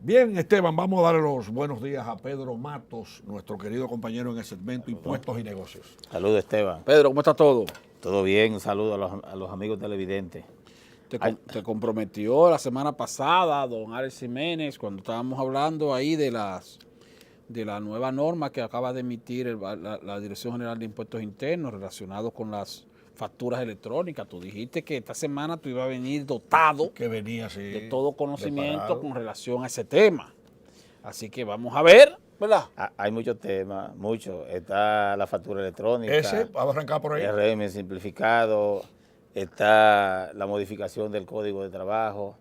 Bien, Esteban, vamos a darle los buenos días a Pedro Matos, nuestro querido compañero en el segmento Impuestos y Negocios. Saludos, Esteban. Pedro, ¿cómo está todo? Todo bien, un saludo a los amigos televidentes. Te comprometió la semana pasada don Alex Jiménez cuando estábamos hablando ahí de la nueva norma que acaba de emitir la Dirección General de Impuestos Internos relacionados con las facturas electrónicas. Tú dijiste que esta semana tú ibas a venir dotado Que venía así, de todo conocimiento preparado. con relación a ese tema. Así que vamos a ver, ¿verdad? Hay muchos temas, muchos. Está la factura electrónica. Ese, vamos a arrancar por ahí. El régimen simplificado. Está la modificación del Código de Trabajo.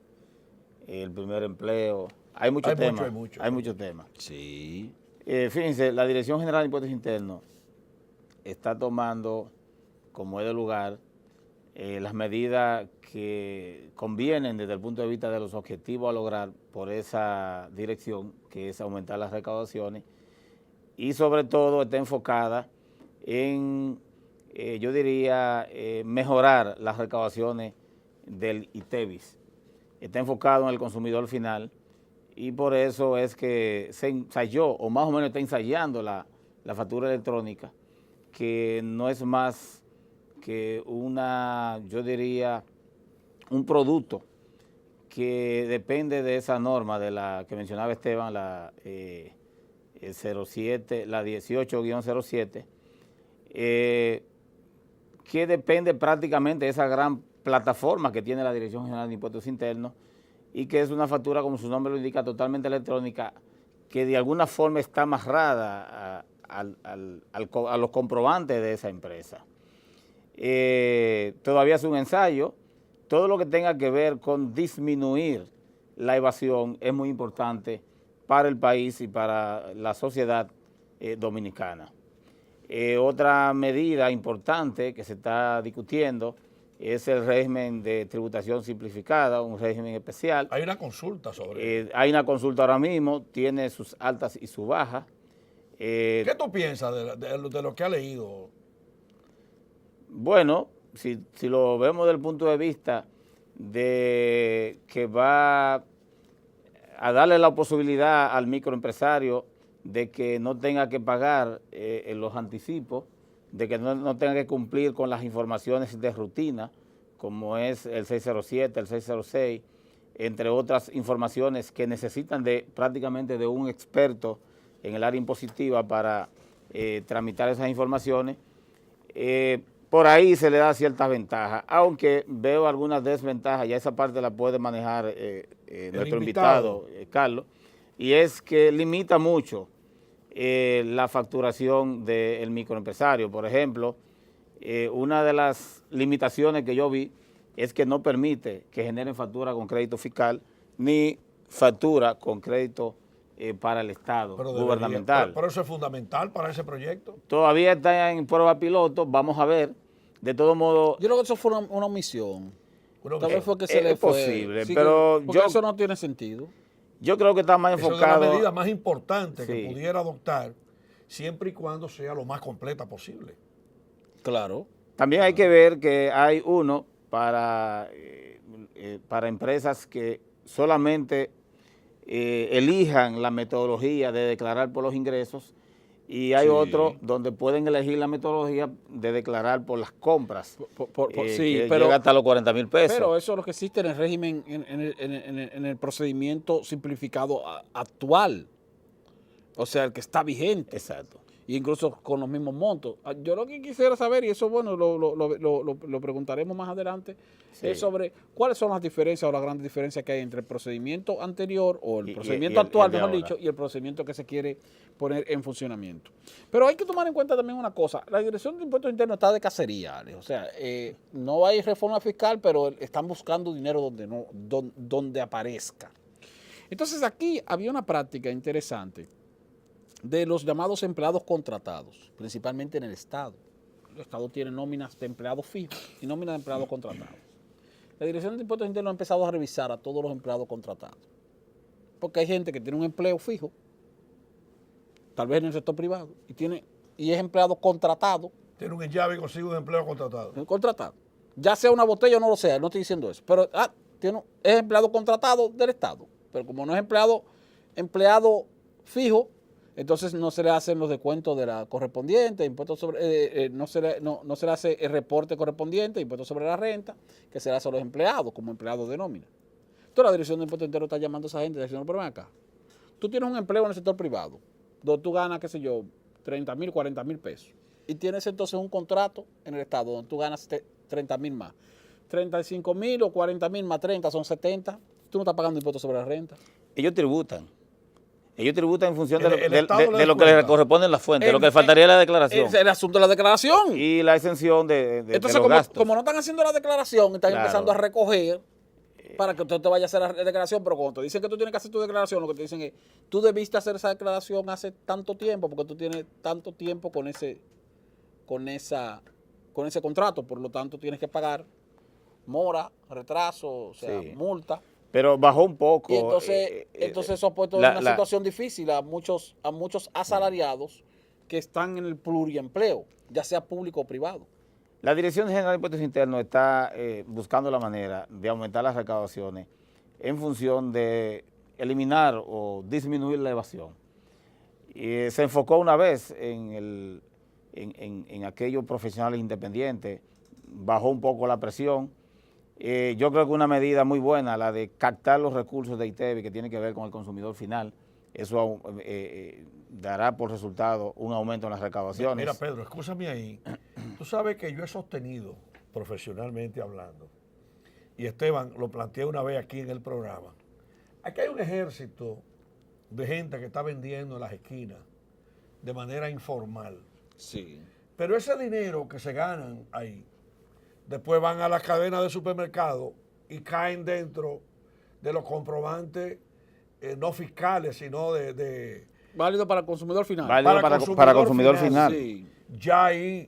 El primer empleo. Hay muchos temas. Hay muchos temas. Sí. Fíjense, la Dirección General de Impuestos Internos está tomando, como es de lugar, las medidas que convienen desde el punto de vista de los objetivos a lograr por esa dirección, que es aumentar las recaudaciones, y sobre todo está enfocada en, yo diría, mejorar las recaudaciones del ITEVIS. Está enfocado en el consumidor final y por eso es que se ensayó, o más o menos está ensayando la factura electrónica, que no es más que una, yo diría, un producto que depende de esa norma de la que mencionaba Esteban, la 07, la 18-07, que depende prácticamente de esa gran plataforma que tiene la Dirección General de Impuestos Internos y que es una factura, como su nombre lo indica, totalmente electrónica, que de alguna forma está amarrada a los comprobantes de esa empresa. Todavía es un ensayo. Todo lo que tenga que ver con disminuir la evasión es muy importante para el país y para la sociedad dominicana. Otra medida importante que se está discutiendo es el régimen de tributación simplificada, un régimen especial. Hay una consulta sobre eso. Hay una consulta ahora mismo, tiene sus altas y sus bajas. ¿Qué tú piensas de lo que ha leído? Bueno, si lo vemos desde el punto de vista de que va a darle la posibilidad al microempresario de que no tenga que pagar los anticipos, de que no tenga que cumplir con las informaciones de rutina, como es el 607, el 606, entre otras informaciones que necesitan prácticamente de un experto en el área impositiva para tramitar esas informaciones. Por ahí se le da ciertas ventajas, aunque veo algunas desventajas, ya esa parte la puede manejar nuestro invitado, Carlos, y es que limita mucho la facturación del microempresario. Por ejemplo, una de las limitaciones que yo vi es que no permite que generen factura con crédito fiscal ni factura con crédito para el Estado gubernamental. Pero eso es fundamental para ese proyecto. Todavía está en prueba piloto, vamos a ver. De todo modo, Yo creo que eso fue una omisión. Tal vez fue que se es le fue. posible, Sí, pero porque eso no tiene sentido. yo creo que está más Esa es enfocado. la medida más importante que Sí. pudiera adoptar, siempre y cuando sea lo más completa posible. Claro. También hay que ver que hay uno para empresas que solamente elijan la metodología de declarar por los ingresos y hay Sí. otro donde pueden elegir la metodología de declarar por las compras, Sí, que pero llega hasta los 40,000 pesos. Pero eso es lo que existe en el régimen, en el procedimiento simplificado actual. O sea, el que está vigente. Exacto. Y incluso con los mismos montos. Yo lo que quisiera saber, y eso bueno, lo preguntaremos más adelante, Sí. es sobre cuáles son las diferencias o las grandes diferencias que hay entre el procedimiento anterior o el Y procedimiento el actual, de mejor ahora. dicho, y el procedimiento que se quiere poner en funcionamiento. Pero hay que tomar en cuenta también una cosa, la Dirección de Impuestos Internos está de cacería, Alex. O sea, no hay reforma fiscal, pero están buscando dinero donde aparezca. Entonces aquí había una práctica interesante de los llamados empleados contratados, principalmente en el Estado. El Estado tiene nóminas de empleados fijos y nóminas de empleados contratados. La Dirección de Impuestos Internos ha empezado a revisar a todos los empleados contratados. Porque hay gente que tiene un empleo fijo, tal vez en el sector privado, y es empleado contratado. Tiene un llave y consigue un empleo contratado. Ya sea una botella o no lo sea, no estoy diciendo eso. Pero es empleado contratado del Estado. Pero como no es empleado empleado fijo, entonces no se le hacen los descuentos de la correspondiente, impuestos sobre, no se le hace el reporte correspondiente, impuestos sobre la renta, que se le hace a los empleados, como empleados de nómina. Entonces la Dirección de Impuestos Internos está llamando a esa gente diciendo, pero ven acá, tú tienes un empleo en el sector privado, donde tú ganas, qué sé yo, 30,000, 40,000 pesos, y tienes entonces un contrato en el Estado donde tú ganas 30,000 más. 35,000 o 40,000 más 30 son 70, tú no estás pagando impuestos sobre la renta. Ellos tributan. Ellos tributan en función de El Estado lo que les corresponde en la fuente, lo que faltaría es la declaración. Es el asunto de la declaración. Y la exención de Entonces, los gastos. como no están haciendo la declaración, están Claro. empezando a recoger para que usted te vaya a hacer la declaración, pero cuando te dicen que tú tienes que hacer tu declaración, lo que te dicen es, tú debiste hacer esa declaración hace tanto tiempo, porque tú tienes tanto tiempo con ese contrato, por lo tanto tienes que pagar mora, retraso, o sea, Sí. multa. Pero bajó un poco. Y entonces eso ha puesto en una situación difícil a muchos asalariados que están en el pluriempleo, ya sea público o privado. La Dirección General de Impuestos Internos está buscando la manera de aumentar las recaudaciones en función de eliminar o disminuir la evasión. Y se enfocó una vez en aquellos profesionales independientes, bajó un poco la presión. Yo creo que una medida muy buena, la de captar los recursos de ITEVI, que tiene que ver con el consumidor final, eso dará por resultado un aumento en las recaudaciones. Mira, Pedro, escúchame ahí. Tú sabes que yo he sostenido, profesionalmente hablando, y Esteban lo planteé una vez aquí en el programa, aquí hay un ejército de gente que está vendiendo en las esquinas de manera informal. Sí. Pero ese dinero que se ganan ahí, después van a las cadenas de supermercados y caen dentro de los comprobantes no fiscales, sino de Válido para el consumidor final. Válido para consumidor final. Sí. ya ahí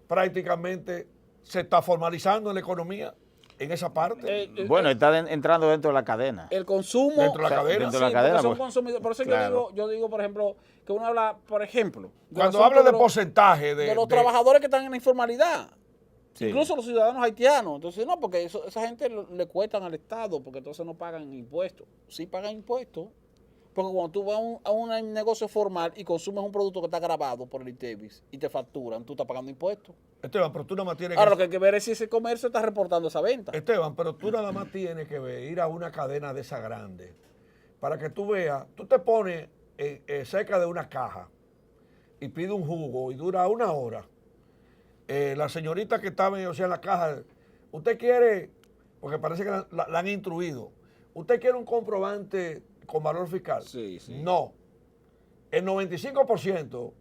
prácticamente se está formalizando en la economía en esa parte. Bueno, está entrando dentro de la cadena. El consumo Dentro de la cadena. Dentro de la sí, cadena, porque son pues. consumidores. Por eso Claro. yo digo, por ejemplo, que uno habla, por ejemplo, del Cuando asunto habla de los- porcentaje de los trabajadores que están en la informalidad. Sí. Incluso los ciudadanos haitianos. Entonces, no, porque esa gente le cuestan al Estado, porque entonces no pagan impuestos. Sí pagan impuestos, porque cuando tú vas a un negocio formal y consumes un producto que está grabado por el ITEVIS y te facturan, tú estás pagando impuestos. Esteban, pero tú nada más tienes Ahora, lo que hay que ver es si ese comercio está reportando esa venta. Esteban, pero tú nada más tienes que ir a una cadena de esa grande para que tú veas, tú te pones cerca de una caja y pides un jugo y dura 1 hora. La señorita que estaba en la caja, usted quiere, porque parece que la han instruido, usted quiere un comprobante con valor fiscal. Sí, sí. No. El 95%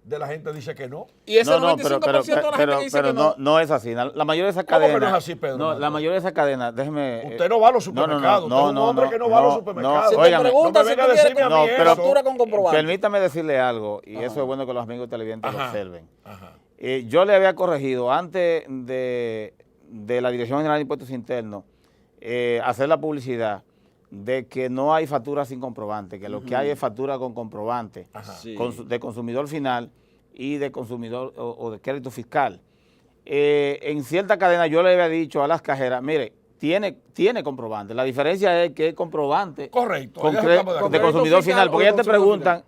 de la gente dice que no. Y ese No, 95% de la gente dice que no. no es así. La mayoría de esas ¿Cómo que cadenas. no es así, Pedro No, Martín? la mayoría de esas cadenas, déjeme. Usted no va a los supermercados. Usted es un hombre que no va a los supermercados. Si te óigame, preguntan no me si venga tú a quieres decirme a mí con eso. factura con comprobante. Permítame decirle algo, y eso es bueno que los amigos televidentes lo Ajá. observen. Ajá. Yo le había corregido antes de la Dirección General de Impuestos Internos hacer la publicidad de que no hay factura sin comprobante, que lo que hay es factura con comprobante Ajá. Sí. de consumidor final y de consumidor o de crédito fiscal. En cierta cadena yo le había dicho a las cajeras, mire, tiene comprobante. La diferencia es que es comprobante Correcto. con ya estamos de acuerdo. de consumidor fiscal final, o porque de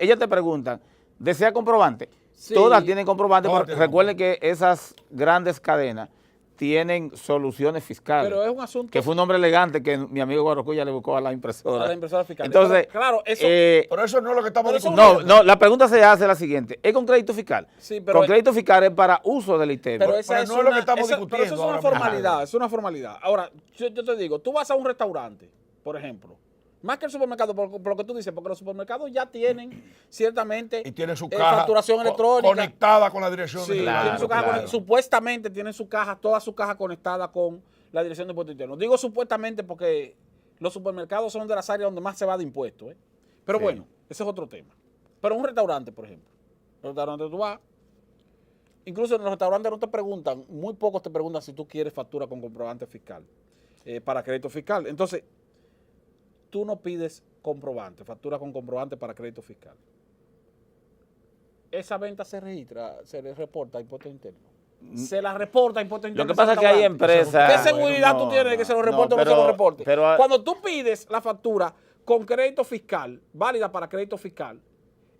ellas te preguntan, ¿desea comprobante? Sí. Todas tienen comprobante, Todas porque tienen recuerden que esas grandes cadenas tienen soluciones fiscales. Pero es un asunto que fue un nombre elegante que mi amigo Guarocuya le buscó a la impresora. a la impresora fiscal. Entonces, Pero, claro, eso Pero eso no es lo que estamos Pero eso discutiendo. no, la pregunta se hace la siguiente. ¿Es con crédito fiscal? Sí, pero- con crédito fiscal es para uso del ITEVI. pero esa pero es no es lo una, que estamos pero eso discutiendo es una ahora mismo. formalidad, es una formalidad. Ahora, yo te digo, tú vas a un restaurante, por ejemplo, más que el supermercado, por lo que tú dices, porque los supermercados ya tienen ciertamente Y tiene su caja facturación electrónica. conectada con la dirección Sí, de Claro, tienen su caja claro. supuestamente tienen su caja, toda su caja conectada con la Dirección de Impuestos Internos. Digo supuestamente porque los supermercados son de las áreas donde más se va de impuestos. Pero Sí. bueno, ese es otro tema. Pero un restaurante, por ejemplo. Un restaurante tú vas, incluso en los restaurantes no te preguntan, muy pocos te preguntan si tú quieres factura con comprobante fiscal, para crédito fiscal. Entonces, tú no pides comprobante, factura con comprobante para crédito fiscal. Esa venta se registra, se le reporta a impuestos internos. Se la reporta a impuestos Lo internos. que pasa es que hay empresas... ¿Qué seguridad tú tienes de que se lo reporte o no se lo reporte? pero Cuando tú pides la factura con crédito fiscal, válida para crédito fiscal,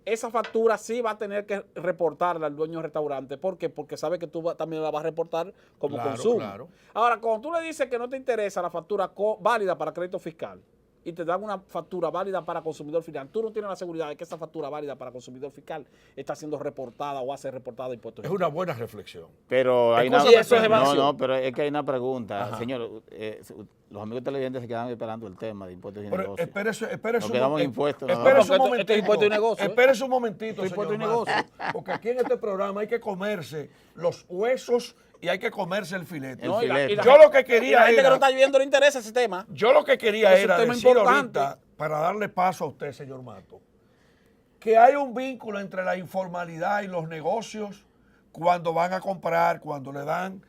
esa factura sí va a tener que reportarla al dueño del restaurante. ¿Por qué? Porque sabe que tú también la vas a reportar como Claro, consumo. claro. Ahora, cuando tú le dices que no te interesa la factura válida para crédito fiscal y te dan una factura válida para consumidor final, tú no tienes la seguridad de que esa factura válida para consumidor fiscal está siendo reportada o va a ser reportada a impuestos. Es una buena reflexión. Pero hay Escúchame, una, eso es no, evasión. no, pero es que hay una pregunta. Ajá. Señor, los amigos televidentes se quedan esperando el tema de impuestos y Pero negocios. espérese Nos un quedamos en momento. impuestos, nada Espérese más. un Porque momentito. esto es impuesto y negocio, ¿eh? Espérese un momentito, Esto es impuesto señor y negocio. Mato, porque aquí en este programa hay que comerse los huesos y hay que comerse el filete. No, filete. Yo lo que y quería la gente que era- no está viviendo le interesa ese tema. Yo lo que quería Es un era tema decir importante. ahorita, para darle paso a usted, señor Mato, que hay un vínculo entre la informalidad y los negocios cuando van a comprar, cuando le dan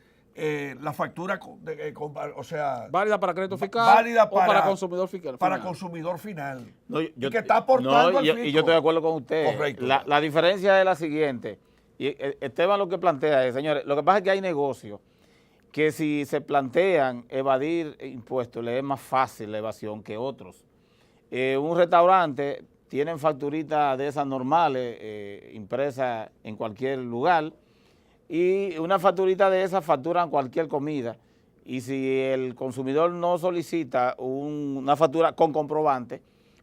la factura, o sea, Válida para crédito fiscal válida o para consumidor fiscal. para final. consumidor final. No, y que está aportando no, al y fisco. yo estoy de acuerdo con usted. Correcto. La diferencia es la siguiente. Y Esteban lo que plantea es, señores, lo que pasa es que hay negocios que si se plantean evadir impuestos, le es más fácil la evasión que otros. Un restaurante tienen facturitas de esas normales, impresas en cualquier lugar, y una facturita de esas facturan cualquier comida. Y si el consumidor no solicita una factura con comprobante,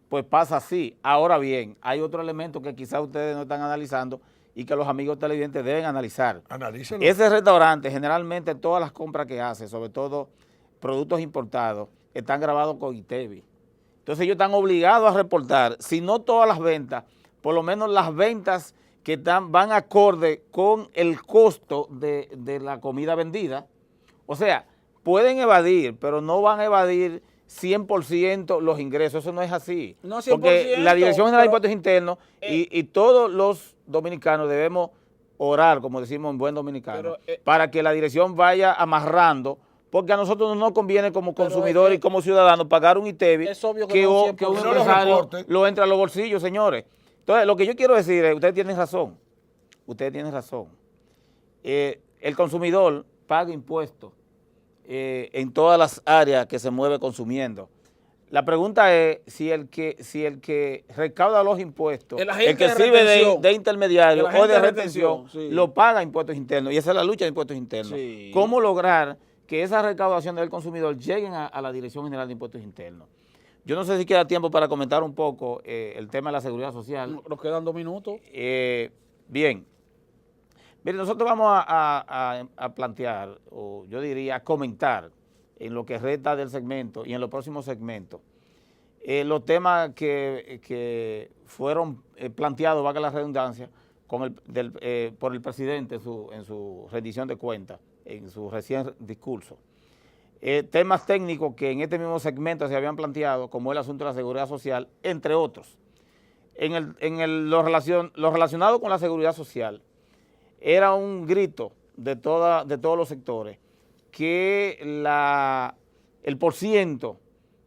pues pasa así. Ahora bien, hay otro elemento que quizás ustedes no están analizando y que los amigos televidentes deben analizar. Analícenlo. Ese restaurante, generalmente todas las compras que hace, sobre todo productos importados, están grabados con ITEVI. Entonces ellos están obligados a reportar, si no todas las ventas, por lo menos las ventas que van acorde con el costo de la comida vendida. O sea, pueden evadir, pero no van a evadir 100% los ingresos. Eso no es así. No 100%, porque la Dirección General de pero, Impuestos Internos y todos los dominicanos debemos orar, como decimos en buen dominicano, Pero, para que la dirección vaya amarrando, porque a nosotros no nos conviene como Pero consumidores es y como ciudadanos pagar un ITEVI es obvio que que, no que un 100% empresario reporte. lo entra a los bolsillos, señores. Entonces, lo que yo quiero decir es, ustedes tienen razón, el consumidor paga impuestos en todas las áreas que se mueve consumiendo. La pregunta es si el que recauda los impuestos, El agente el que de sirve retención. de intermediario El agente o de de retención, retención, sí. lo paga impuestos internos. Y esa es la lucha de impuestos internos. Sí. ¿Cómo lograr que esa recaudación del consumidor lleguen a la Dirección General de Impuestos Internos? Yo no sé si queda tiempo para comentar un poco el tema de la seguridad social. Nos quedan 2 minutos. Bien. Miren, nosotros vamos a plantear, o yo diría, a comentar en lo que resta del segmento y en los próximos segmentos, los temas que fueron planteados, valga la redundancia, por el presidente en su rendición de cuentas, en su recién discurso. Temas técnicos que en este mismo segmento se habían planteado, como el asunto de la seguridad social, entre otros. Lo relacionado con la seguridad social, era un grito de todos los sectores que el porciento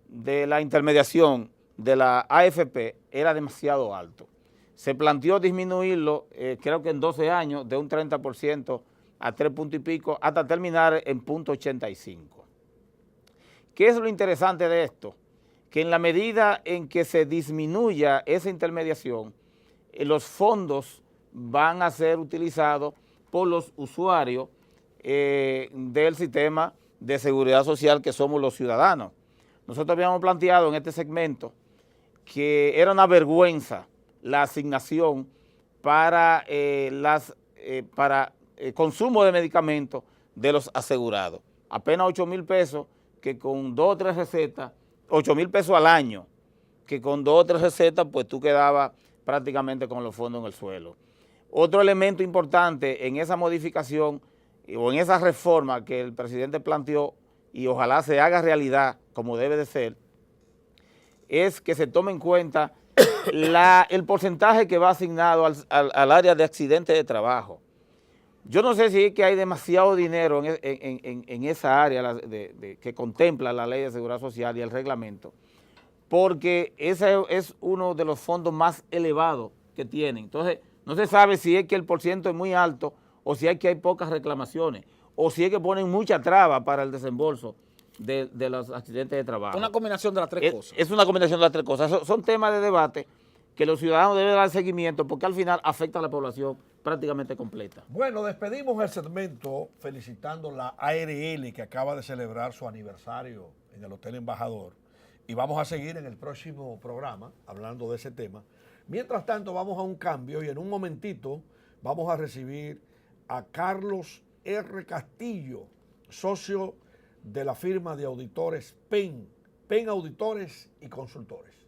de la intermediación de la AFP era demasiado alto. Se planteó disminuirlo, creo que en 12 años, de un 30% a 3 puntos y pico, hasta terminar en 0.85. ¿Qué es lo interesante de esto? Que en la medida en que se disminuya esa intermediación, los fondos van a ser utilizados por los usuarios del sistema de seguridad social que somos los ciudadanos. Nosotros habíamos planteado en este segmento que era una vergüenza la asignación para consumo de medicamentos de los asegurados. Apenas 8,000 pesos que con 2 o 3 recetas, 8,000 pesos al año, que con 2 o 3 recetas pues tú quedabas prácticamente con los fondos en el suelo. Otro elemento importante en esa modificación o en esa reforma que el presidente planteó y ojalá se haga realidad como debe de ser, es que se tome en cuenta el porcentaje que va asignado al área de accidentes de trabajo. Yo no sé si es que hay demasiado dinero en esa área que contempla la Ley de Seguridad Social y el reglamento, porque ese es uno de los fondos más elevados que tienen. Entonces, no se sabe si es que el porciento es muy alto o si es que hay pocas reclamaciones o si es que ponen mucha traba para el desembolso de los accidentes de trabajo. Una combinación de las tres cosas. Es una combinación de las tres cosas. Son temas de debate que los ciudadanos deben dar seguimiento porque al final afecta a la población prácticamente completa. Bueno, despedimos el segmento felicitando la ARL que acaba de celebrar su aniversario en el Hotel Embajador y vamos a seguir en el próximo programa hablando de ese tema. Mientras tanto, vamos a un cambio y en un momentito vamos a recibir a Carlos R. Castillo, socio de la firma de auditores PEN Auditores y Consultores.